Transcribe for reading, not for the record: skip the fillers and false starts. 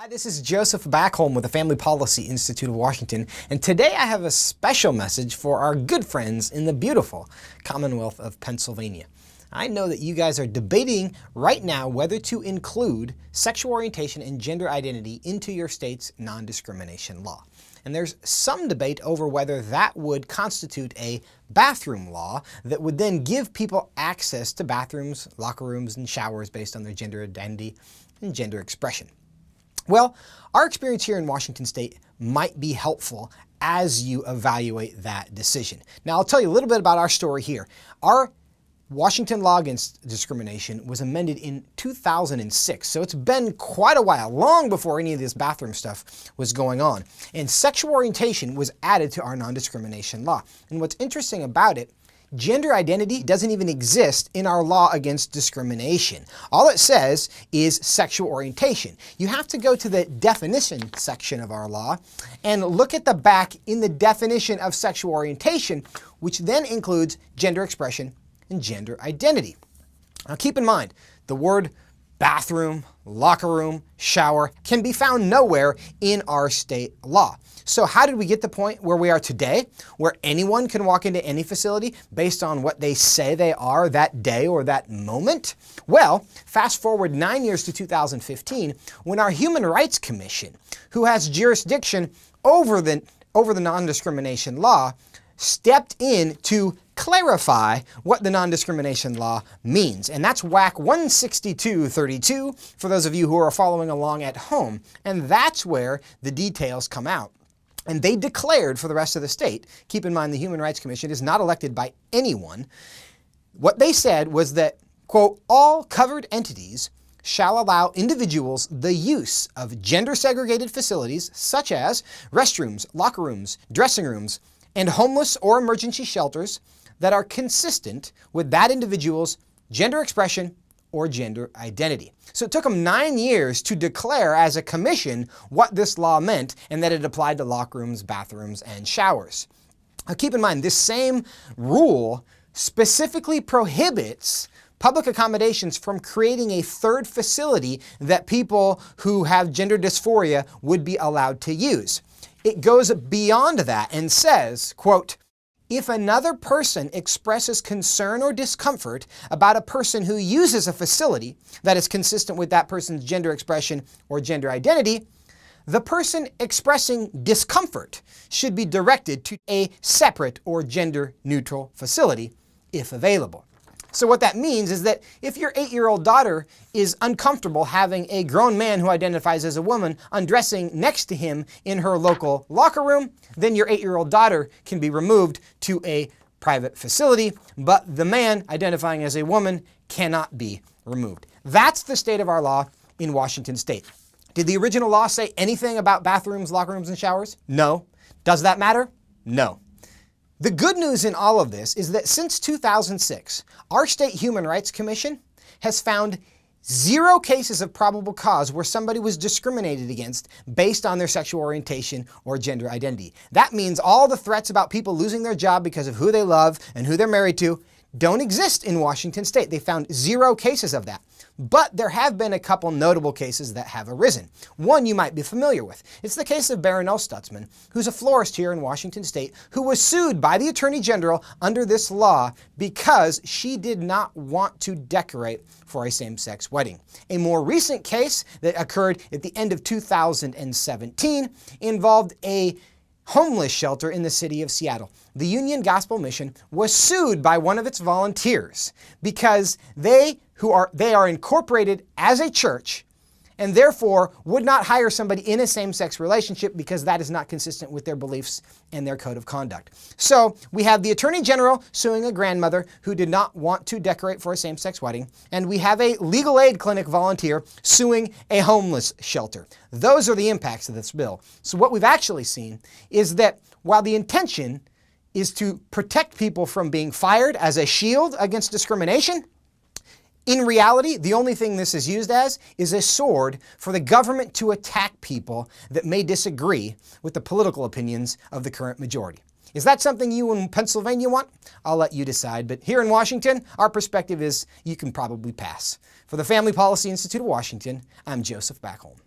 Hi, this is Joseph Backholm with the Family Policy Institute of Washington, and today I have a special message for our good friends in the beautiful Commonwealth of Pennsylvania. I know that you guys are debating right now whether to include sexual orientation and gender identity into your state's non-discrimination law. And there's some debate over whether that would constitute a bathroom law that would then give people access to bathrooms, locker rooms, and showers based on their gender identity and gender expression. Well, our experience here in Washington State might be helpful as you evaluate that decision. Now, I'll tell you a little bit about our story here. Our Washington law against discrimination was amended in 2006, so it's been quite a while, long before any of this bathroom stuff was going on. And sexual orientation was added to our non-discrimination law. And what's interesting about it, gender identity doesn't even exist in our law against discrimination. All it says is sexual orientation. You have to go to the definition section of our law and look at the back in the definition of sexual orientation, which then includes gender expression and gender identity. Now keep in mind, the word bathroom, locker room, shower can be found nowhere in our state law. So how did we get to the point where we are today, where anyone can walk into any facility based on what they say they are that day or that moment? Well, fast forward 9 years to 2015, when our Human Rights Commission, who has jurisdiction over the non-discrimination law, stepped in to clarify what the non-discrimination law means. And that's WAC 16232 for those of you who are following along at home. And that's where the details come out. And they declared for the rest of the state, keep in mind the Human Rights Commission is not elected by anyone, what they said was that, quote, all covered entities shall allow individuals the use of gender-segregated facilities such as restrooms, locker rooms, dressing rooms, and homeless or emergency shelters that are consistent with that individual's gender expression or gender identity. So it took them 9 years to declare as a commission what this law meant and that it applied to locker rooms, bathrooms, and showers. Now keep in mind, this same rule specifically prohibits public accommodations from creating a third facility that people who have gender dysphoria would be allowed to use. It goes beyond that and says, quote, if another person expresses concern or discomfort about a person who uses a facility that is consistent with that person's gender expression or gender identity, the person expressing discomfort should be directed to a separate or gender-neutral facility if available. So what that means is that if your 8-year-old daughter is uncomfortable having a grown man who identifies as a woman undressing next to him in her local locker room, then your 8-year-old daughter can be removed to a private facility, but the man identifying as a woman cannot be removed. That's the state of our law in Washington State. Did the original law say anything about bathrooms, locker rooms, and showers? No. Does that matter? No. The good news in all of this is that since 2006, our state Human Rights Commission has found 0 cases of probable cause where somebody was discriminated against based on their sexual orientation or gender identity. That means all the threats about people losing their job because of who they love and who they're married to don't exist in Washington State. They found 0 cases of that. But there have been a couple notable cases that have arisen. One you might be familiar with. It's the case of Baronelle Stutzman, who's a florist here in Washington State, who was sued by the Attorney General under this law because she did not want to decorate for a same-sex wedding. A more recent case that occurred at the end of 2017 involved a homeless shelter in the city of Seattle. The Union Gospel Mission was sued by one of its volunteers because they are incorporated as a church and therefore would not hire somebody in a same-sex relationship because that is not consistent with their beliefs and their code of conduct. So we have the Attorney General suing a grandmother who did not want to decorate for a same-sex wedding, and we have a legal aid clinic volunteer suing a homeless shelter. Those are the impacts of this bill. So what we've actually seen is that while the intention is to protect people from being fired as a shield against discrimination, in reality, the only thing this is used as is a sword for the government to attack people that may disagree with the political opinions of the current majority. Is that something you in Pennsylvania want? I'll let you decide, but here in Washington, our perspective is you can probably pass. For the Family Policy Institute of Washington, I'm Joseph Backholm.